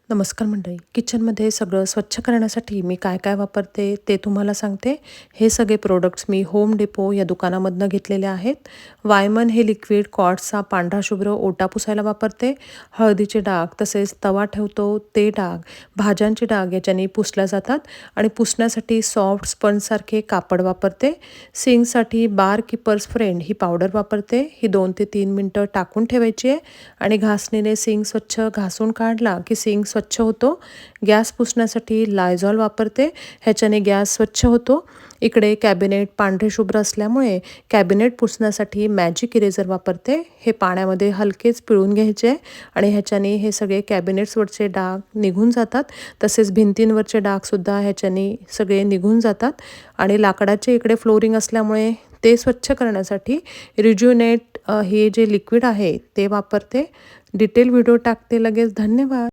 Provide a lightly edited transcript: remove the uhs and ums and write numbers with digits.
नमस्कार मंडळी. किचनमध्ये सगळं स्वच्छ करण्यासाठी मी काय काय वापरते ते तुम्हाला सांगते. हे सगळे प्रोडक्ट्स मी होम डेपो या दुकानामधनं घेतलेले आहेत. वायमन हे लिक्विड कॉर्ड्सचा पांढरा शुभ्र ओटा पुसायला वापरते. हळदीचे डाग तसेच तवा ठेवतो ते डाग, भाज्यांचे डाग याच्याने पुसल्या जातात आणि पुसण्यासाठी सॉफ्ट स्पंजसारखे कापड वापरते. सिंकसाठी बार कीपर्स फ्रेंड ही पावडर वापरते. ही 2 ते 3 मिनटं टाकून ठेवायची आहे आणि घासणीने सिंक स्वच्छ घासून काढला की सिंक स्वच्छ होतो. गॅस पुसण्यासाठी लायझॉल वापरते. ह्याच्याने गॅस स्वच्छ होतो. इकडे कॅबिनेट पांढरे शुभ्र असल्यामुळे कॅबिनेट पुसण्यासाठी मॅजिक इरेझर वापरते. हे पाण्यामध्ये हलकेच पिळून घ्यायचे आणि ह्याच्याने हे सगळे कॅबिनेट्सवरचे डाग निघून जातात. तसेच भिंतींवरचे डागसुद्धा ह्याच्याने सगळे निघून जातात. आणि लाकडाचे इकडे फ्लोरिंग असल्यामुळे ते स्वच्छ करण्यासाठी रिज्युनेट हे जे लिक्विड आहे ते वापरते. डिटेल व्हिडिओ टाकते लगेच. धन्यवाद.